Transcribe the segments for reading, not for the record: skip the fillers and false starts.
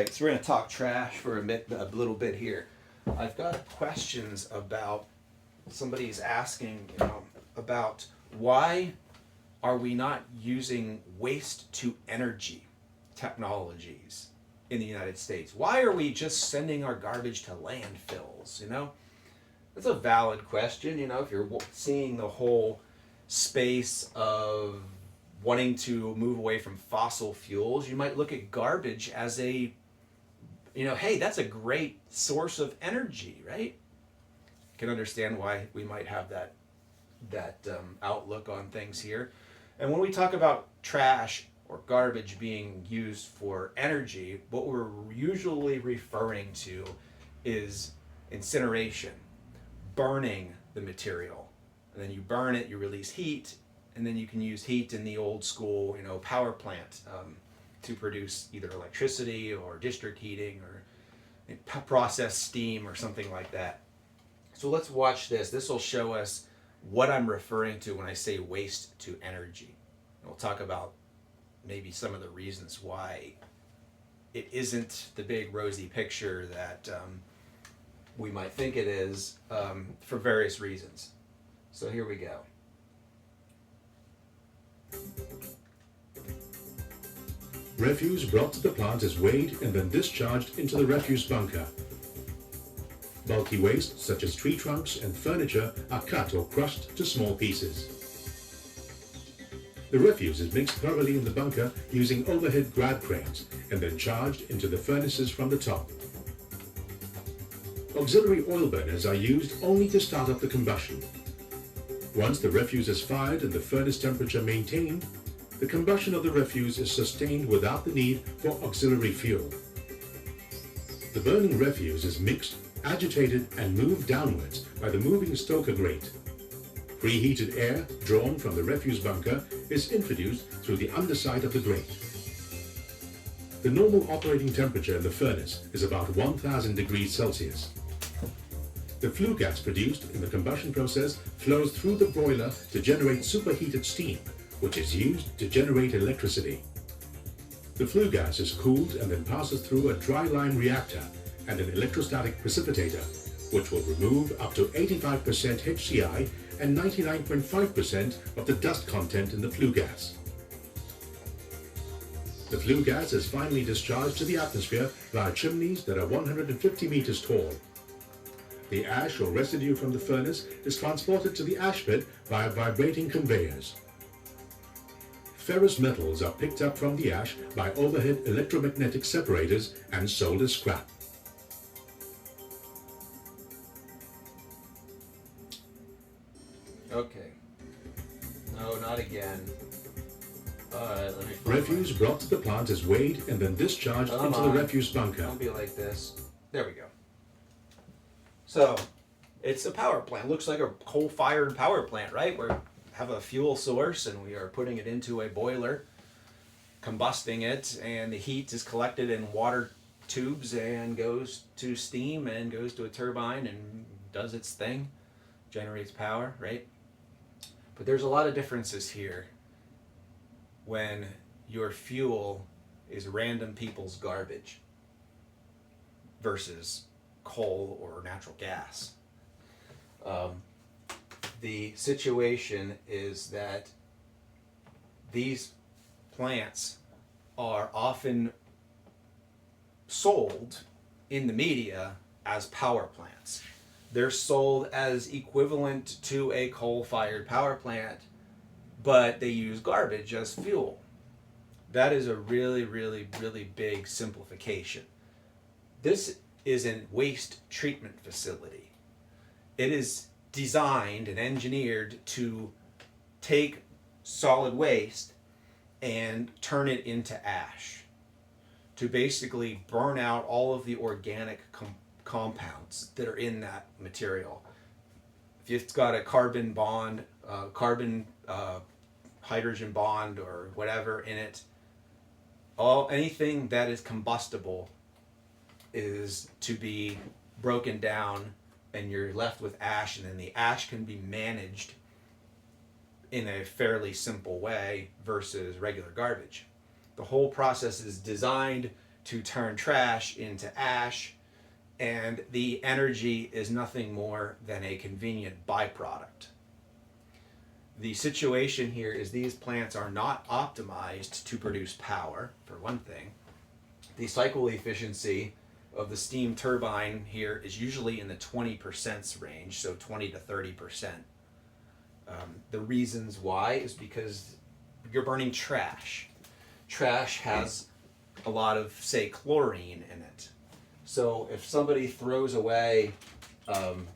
right, so we're going to talk trash for a little bit here. I've got questions about somebody's asking, about why are we not using waste to energy technologies in the United States? Why are we just sending our garbage to landfills? That's a valid question. If you're seeing the whole space of wanting to move away from fossil fuels, you might look at garbage as hey, that's a great source of energy, right? You can understand why we might have that outlook on things here. And when we talk about trash or garbage being used for energy, what we're usually referring to is incineration, burning the material. And then you burn it, you release heat, and then you can use heat in the old school, power plant to produce either electricity or district heating or process steam or something like that. So let's watch this. This will show us what I'm referring to when I say waste to energy. And we'll talk about maybe some of the reasons why it isn't the big rosy picture that we might think it is for various reasons. So here we go. Refuse brought to the plant is weighed and then discharged into the refuse bunker. Bulky waste, such as tree trunks and furniture, are cut or crushed to small pieces. The refuse is mixed thoroughly in the bunker using overhead grab cranes and then charged into the furnaces from the top. Auxiliary oil burners are used only to start up the combustion. Once the refuse is fired and the furnace temperature maintained, the combustion of the refuse is sustained without the need for auxiliary fuel. The burning refuse is mixed, agitated, and moved downwards by the moving stoker grate. Preheated air drawn from the refuse bunker is introduced through the underside of the grate. The normal operating temperature in the furnace is about 1000 degrees Celsius. The flue gas produced in the combustion process flows through the boiler to generate superheated steam, which is used to generate electricity. The flue gas is cooled and then passes through a dry line reactor and an electrostatic precipitator, which will remove up to 85% HCI and 99.5% of the dust content in the flue gas. The flue gas is finally discharged to the atmosphere via chimneys that are 150 meters tall. The ash or residue from the furnace is transported to the ash pit via vibrating conveyors. Ferrous metals are picked up from the ash by overhead electromagnetic separators and sold as scrap. Okay. No, not again. Alright, let me find Refuse brought to the plant is weighed and then discharged into the refuse bunker. Don't be like this. There we go. So, it's a power plant. Looks like a coal-fired power plant, right? We have a fuel source and we are putting it into a boiler, combusting it, and the heat is collected in water tubes and goes to steam and goes to a turbine and does its thing, generates power, right? But there's a lot of differences here when your fuel is random people's garbage versus coal or natural gas. The situation is that these plants are often sold in the media as power plants. They're sold as equivalent to a coal-fired power plant, but they use garbage as fuel. That is a really, really, really big simplification. This is a waste treatment facility. It is designed and engineered to take solid waste and turn it into ash, to basically burn out all of the organic compounds that are in that material. If it's got a carbon bond, hydrogen bond or whatever in it, anything that is combustible is to be broken down, and you're left with ash, and then the ash can be managed in a fairly simple way versus regular garbage. The whole process is designed to turn trash into ash, and the energy is nothing more than a convenient byproduct. The situation here is these plants are not optimized to produce power, for one thing. The cycle efficiency of the steam turbine here is usually in the 20% range, so 20 to 30%. The reasons why is because you're burning trash. Trash has a lot of, say, chlorine in it. So if somebody throws away, an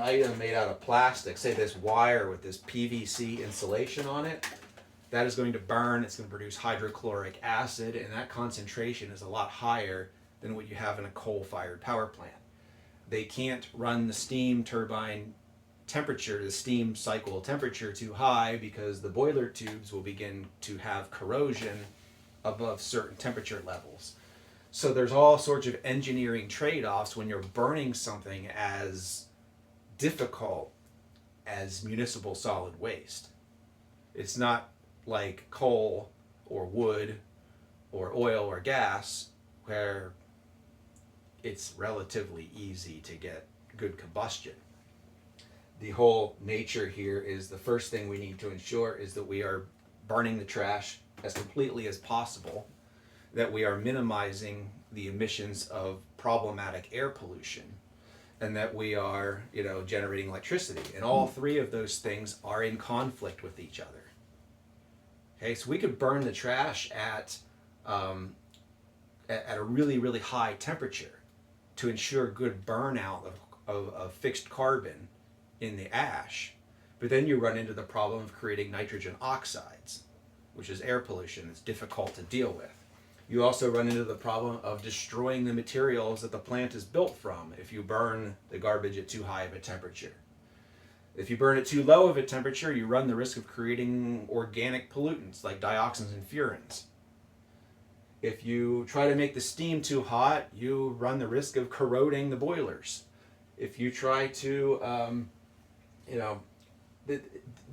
item made out of plastic, say this wire with this PVC insulation on it, that is going to burn. It's going to produce hydrochloric acid, and that concentration is a lot higher than what you have in a coal-fired power plant. They can't run the steam turbine temperature, the steam cycle temperature too high, because the boiler tubes will begin to have corrosion above certain temperature levels. So there's all sorts of engineering trade-offs when you're burning something as difficult as municipal solid waste. It's not like coal or wood or oil or gas, where it's relatively easy to get good combustion. The whole nature here is the first thing we need to ensure is that we are burning the trash as completely as possible, that we are minimizing the emissions of problematic air pollution, and that we are, generating electricity. And all three of those things are in conflict with each other. Okay, so we could burn the trash at a really, really high temperature to ensure good burnout of fixed carbon in the ash. But then you run into the problem of creating nitrogen oxides, which is air pollution that's difficult to deal with. You also run into the problem of destroying the materials that the plant is built from if you burn the garbage at too high of a temperature. If you burn it too low of a temperature, you run the risk of creating organic pollutants like dioxins and furans. If you try to make the steam too hot, you run the risk of corroding the boilers. If you try to,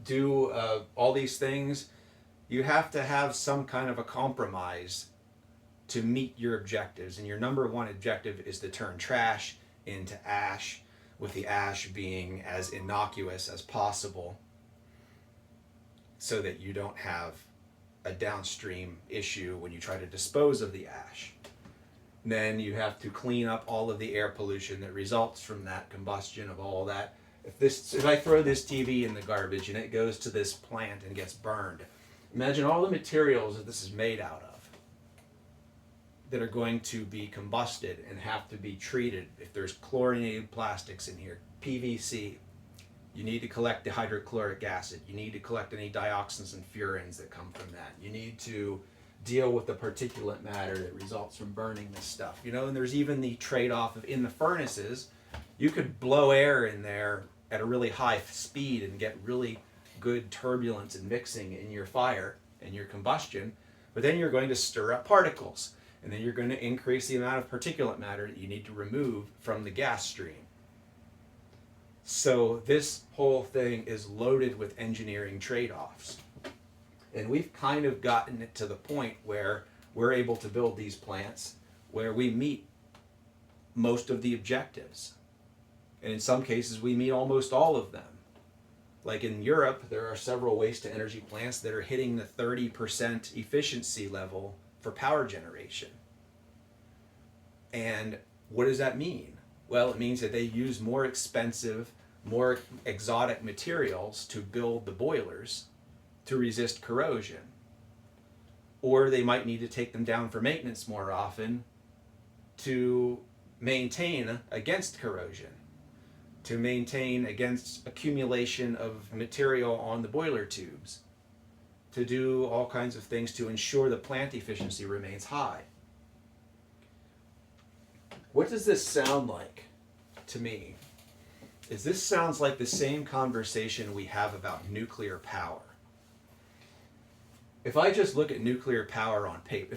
do all these things, you have to have some kind of a compromise to meet your objectives. And your number one objective is to turn trash into ash, with the ash being as innocuous as possible so that you don't have a downstream issue when you try to dispose of the ash. Then you have to clean up all of the air pollution that results from that combustion of all that. If I throw this TV in the garbage and it goes to this plant and gets burned, imagine all the materials that this is made out of that are going to be combusted and have to be treated. If there's chlorinated plastics in here, PVC, you need to collect the hydrochloric acid. You need to collect any dioxins and furans that come from that. You need to deal with the particulate matter that results from burning this stuff. And there's even the trade-off of, in the furnaces, you could blow air in there at a really high speed and get really good turbulence and mixing in your fire and your combustion, but then you're going to stir up particles, and then you're going to increase the amount of particulate matter that you need to remove from the gas stream. So this whole thing is loaded with engineering trade-offs. And we've kind of gotten it to the point where we're able to build these plants where we meet most of the objectives. And in some cases, we meet almost all of them. Like in Europe, there are several waste-to-energy plants that are hitting the 30% efficiency level for power generation. And what does that mean? Well, it means that they use more expensive, more exotic materials to build the boilers to resist corrosion. Or they might need to take them down for maintenance more often to maintain against corrosion, to maintain against accumulation of material on the boiler tubes, to do all kinds of things to ensure the plant efficiency remains high. What does this sound like to me? This sounds like the same conversation we have about nuclear power. If I just look at nuclear power on paper,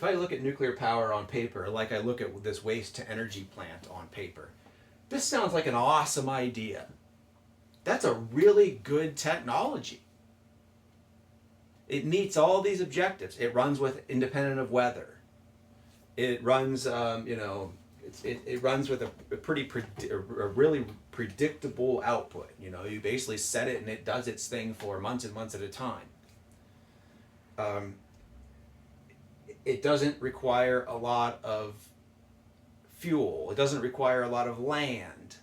like I look at this waste to energy plant on paper, this sounds like an awesome idea. That's a really good technology. It meets all these objectives. It runs with independent of weather. It runs, it runs with a really predictable output. You basically set it and it does its thing for months and months at a time. It doesn't require a lot of fuel. It doesn't require a lot of land.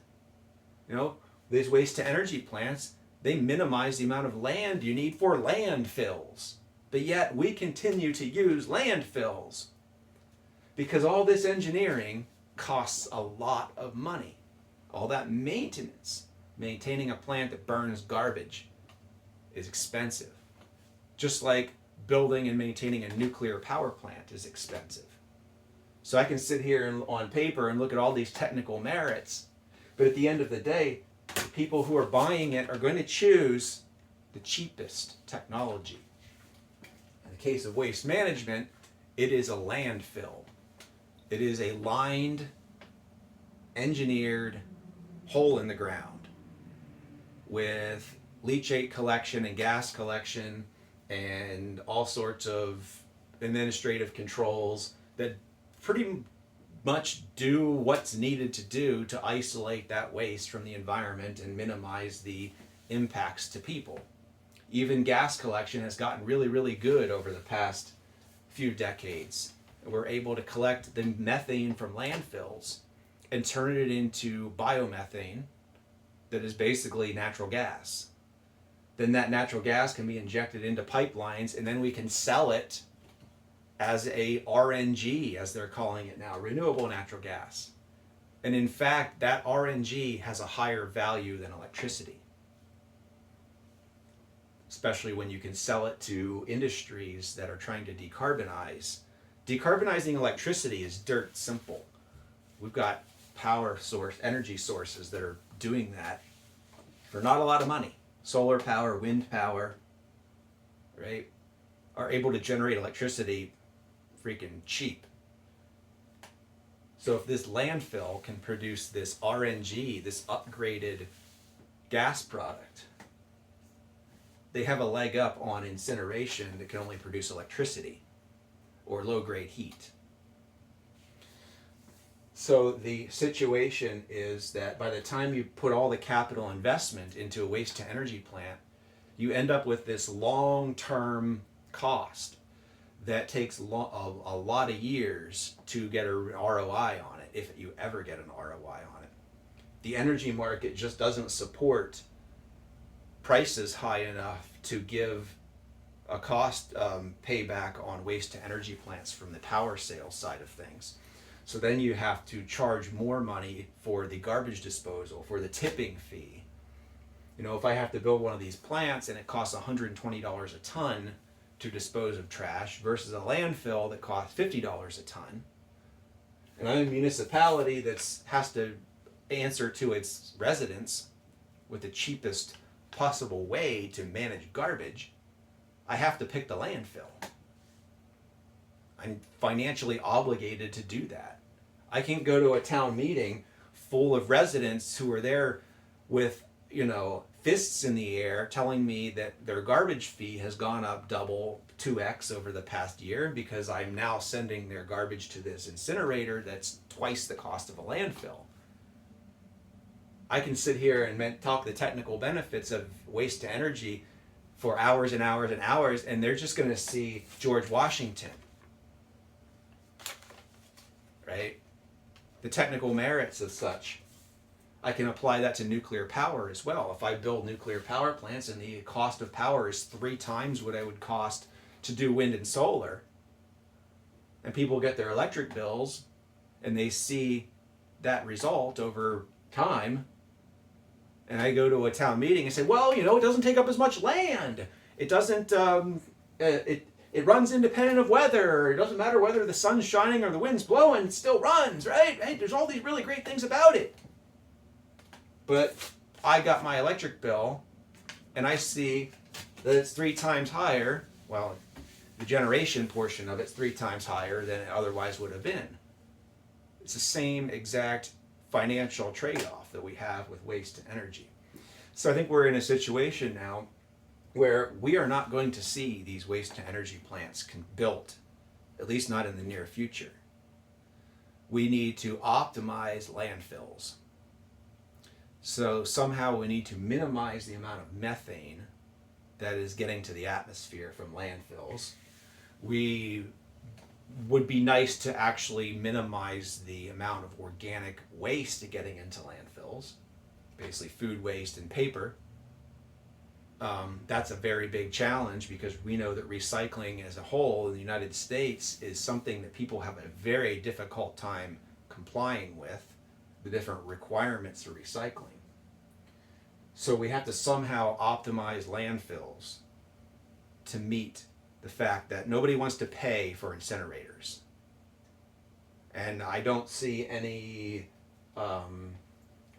These waste to energy plants, they minimize the amount of land you need for landfills. But yet we continue to use landfills because all this engineering costs a lot of money. All that maintenance, maintaining a plant that burns garbage, is expensive. Just like building and maintaining a nuclear power plant is expensive. So I can sit here and, on paper and look at all these technical merits, but at the end of the day, the people who are buying it are going to choose the cheapest technology. In the case of waste management, it is a landfill. It is a lined, engineered hole in the ground with leachate collection and gas collection and all sorts of administrative controls that pretty much do what's needed to do to isolate that waste from the environment and minimize the impacts to people. Even gas collection has gotten really, really good over the past few decades. We're able to collect the methane from landfills and turn it into biomethane that is basically natural gas. Then that natural gas can be injected into pipelines, and then we can sell it as a RNG, as they're calling it now, renewable natural gas. And in fact, that RNG has a higher value than electricity, especially when you can sell it to industries that are trying to decarbonize. Decarbonizing electricity is dirt simple. We've got energy sources that are doing that for not a lot of money. Solar power, wind power, right, are able to generate electricity freaking cheap. So if this landfill can produce this RNG, this upgraded gas product, they have a leg up on incineration that can only produce electricity or low-grade heat. So the situation is that by the time you put all the capital investment into a waste-to-energy plant, you end up with this long-term cost that takes a lot of years to get an ROI on it, if you ever get an ROI on it. The energy market just doesn't support prices high enough to give a cost payback on waste-to-energy plants from the power sales side of things. So then you have to charge more money for the garbage disposal, for the tipping fee. If I have to build one of these plants and it costs $120 a ton to dispose of trash versus a landfill that costs $50 a ton, and I'm a municipality that has to answer to its residents with the cheapest possible way to manage garbage, I have to pick the landfill. I'm financially obligated to do that. I can't go to a town meeting full of residents who are there with, fists in the air telling me that their garbage fee has gone up double, 2x over the past year because I'm now sending their garbage to this incinerator that's twice the cost of a landfill. I can sit here and talk the technical benefits of waste to energy for hours and hours and hours, and they're just going to see George Washington, right? The technical merits of such. I can apply that to nuclear power as well. If I build nuclear power plants and the cost of power is 3 times what it would cost to do wind and solar, and people get their electric bills and they see that result over time, and I go to a town meeting and say, well, it doesn't take up as much land. It doesn't, it runs independent of weather. It doesn't matter whether the sun's shining or the wind's blowing, it still runs, right? There's all these really great things about it. But I got my electric bill and I see that it's 3 times higher. Well, the generation portion of it's 3 times higher than it otherwise would have been. It's the same exact financial trade-off that we have with waste to energy. So I think we're in a situation now where we are not going to see these waste to energy plants built, at least not in the near future. we need to optimize landfills. So somehow we need to minimize the amount of methane that is getting to the atmosphere from landfills. We would be nice to actually minimize the amount of organic waste getting into landfills, basically food waste and paper. That's a very big challenge because we know that recycling as a whole in the United States is something that people have a very difficult time complying with, the different requirements for recycling. So we have to somehow optimize landfills to meet the fact that nobody wants to pay for incinerators. And I don't see any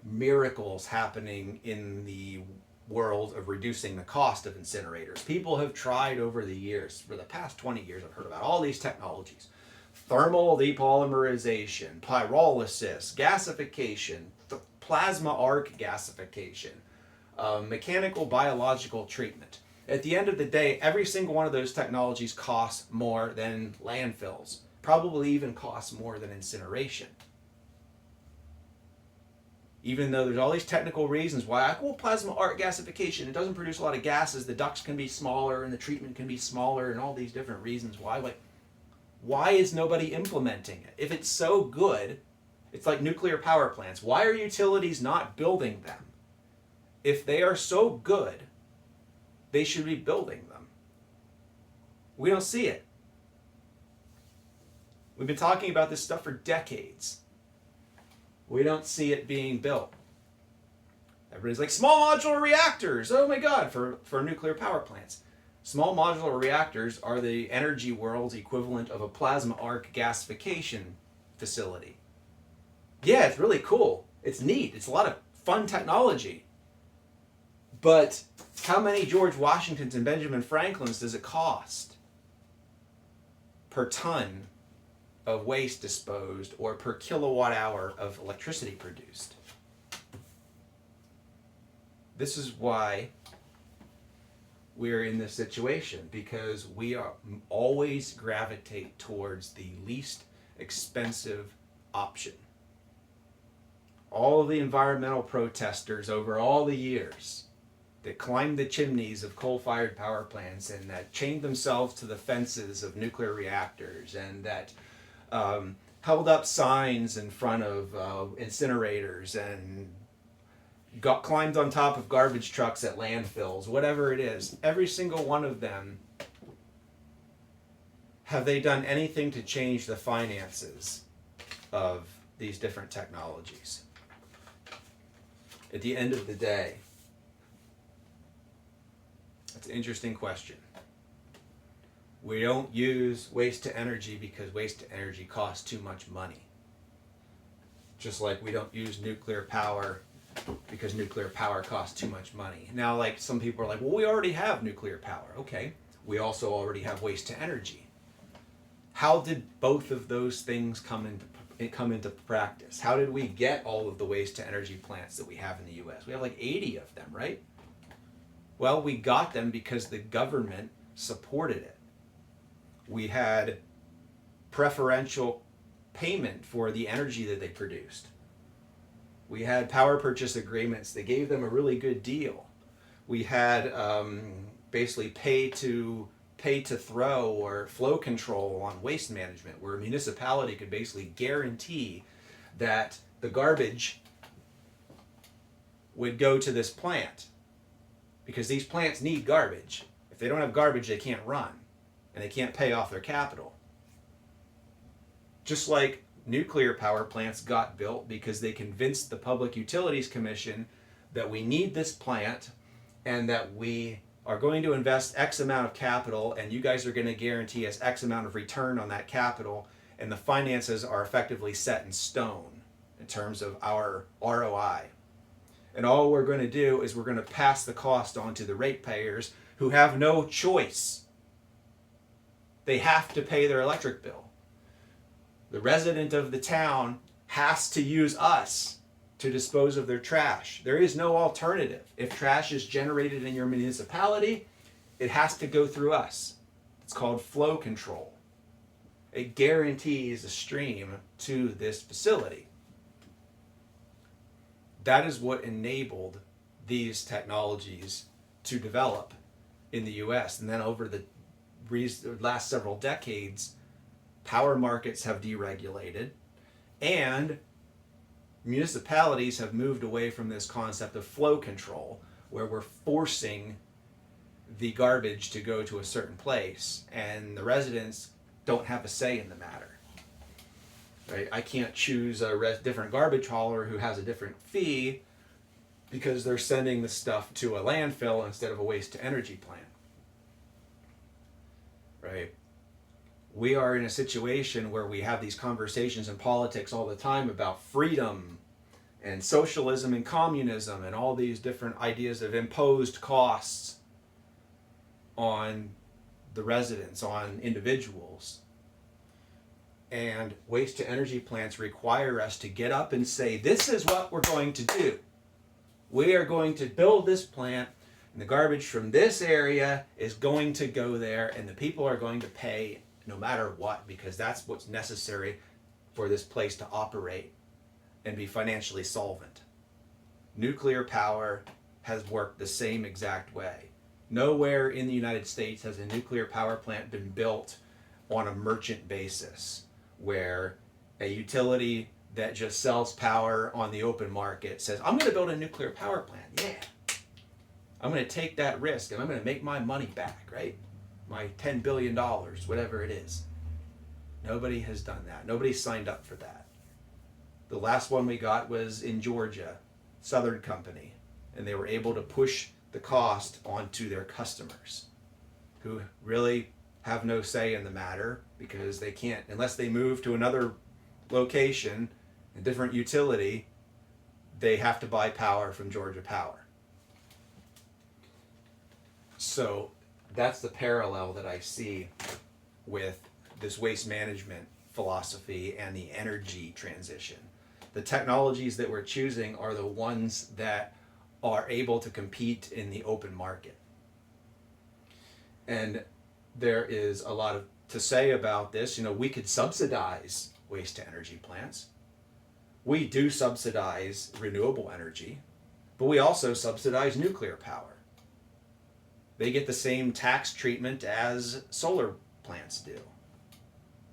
miracles happening in the world of reducing the cost of incinerators. People have tried over the years, for the past 20 years, I've heard about all these technologies. Thermal depolymerization, pyrolysis, gasification, plasma arc gasification, mechanical biological treatment. At the end of the day, every single one of those technologies costs more than landfills, probably even costs more than incineration. Even though there's all these technical reasons why, well, plasma arc gasification, it doesn't produce a lot of gases, the ducts can be smaller and the treatment can be smaller and all these different reasons why. Like, why is nobody implementing it? If it's so good, it's like nuclear power plants. Why are utilities not building them? If they are so good, they should be building them. We don't see it. We've been talking about this stuff for decades. We don't see it being built. Everybody's like, small modular reactors, oh my God, for nuclear power plants. Small modular reactors are the energy world's equivalent of a plasma arc gasification facility. Yeah, it's really cool. It's neat. It's a lot of fun technology. But how many George Washingtons and Benjamin Franklins does it cost per ton of waste disposed or per kilowatt hour of electricity produced? This is why we're in this situation, because we are always gravitate towards the least expensive option. All of the environmental protesters over all the years that climbed the chimneys of coal-fired power plants and that chained themselves to the fences of nuclear reactors and that held up signs in front of incinerators and climbed on top of garbage trucks at landfills, whatever it is, every single one of them, have they done anything to change the finances of these different technologies? At the end of the day, that's an interesting question. We don't use waste to energy because waste to energy costs too much money. Just like we don't use nuclear power because nuclear power costs too much money. Now, like, some people are like, well, we already have nuclear power. Okay, we also already have waste to energy. How did both of those things come into practice? How did we get all of the waste to energy plants that we have in the US? We have like 80 of them, right? Well, we got them because the government supported it. We had preferential payment for the energy that they produced. We had power purchase agreements that gave them a really good deal. We had basically pay to throw or flow control on waste management, where a municipality could basically guarantee that the garbage would go to this plant, because these plants need garbage. If they don't have garbage, they can't run, and they can't pay off their capital. Just like nuclear power plants got built because they convinced the Public Utilities Commission that we need this plant and that we are going to invest X amount of capital and you guys are going to guarantee us X amount of return on that capital, and the finances are effectively set in stone in terms of our ROI. And all we're going to do is we're going to pass the cost on to the ratepayers who have no choice. They have to pay their electric bill. The resident of the town has to use us to dispose of their trash. There is no alternative. If trash is generated in your municipality, it has to go through us. It's called flow control. it guarantees a stream to this facility. That is what enabled these technologies to develop in the US. And then over the last several decades, power markets have deregulated, and municipalities have moved away from this concept of flow control, where we're forcing the garbage to go to a certain place, and the residents don't have a say in the matter. Right? I can't choose a different garbage hauler who has a different fee because they're sending the stuff to a landfill instead of a waste to energy plant. Right? We are in a situation where we have these conversations in politics all the time about freedom and socialism and communism and all these different ideas of imposed costs on the residents, on individuals. And waste to energy plants require us to get up and say, this is what we're going to do. We are going to build this plant, and the garbage from this area is going to go there, and the people are going to pay no matter what, because that's what's necessary for this place to operate and be financially solvent. Nuclear power has worked the same exact way. Nowhere in the United States has a nuclear power plant been built on a merchant basis, where a utility that just sells power on the open market says, I'm going to build a nuclear power plant. Yeah. I'm going to take that risk and I'm going to make my money back, right? My $10 billion, whatever it is. Nobody has done that. Nobody signed up for that. The last one we got was in Georgia, Southern Company, and they were able to push the cost onto their customers, who really have no say in the matter because they can't, unless they move to another location, a different utility, they have to buy power from Georgia Power. So that's the parallel that I see with this waste management philosophy and the energy transition. The technologies that we're choosing are the ones that are able to compete in the open market. And there is a lot to say about this. You know, we could subsidize waste to energy plants. We do subsidize renewable energy, but we also subsidize nuclear power. They get the same tax treatment as solar plants do.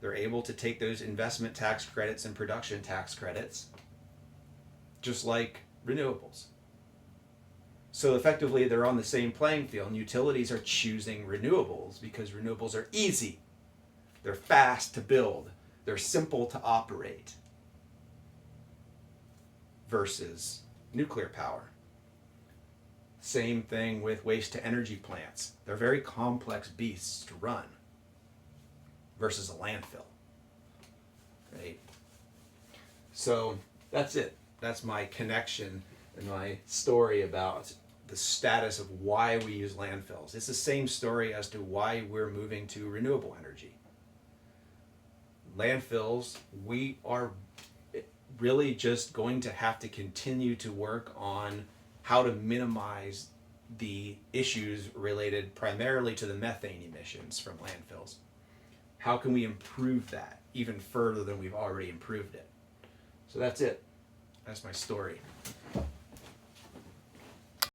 They're able to take those investment tax credits and production tax credits, just like renewables. So effectively, they're on the same playing field, and utilities are choosing renewables because renewables are easy. They're fast to build. They're simple to operate versus nuclear power. Same thing with waste to energy plants. They're very complex beasts to run versus a landfill, right? So that's it. That's my connection and my story about the status of why we use landfills. It's the same story as to why we're moving to renewable energy. Landfills, we are really just going to have to continue to work on how to minimize the issues related primarily to the methane emissions from landfills. How can we improve that even further than we've already improved it? So that's it. That's my story.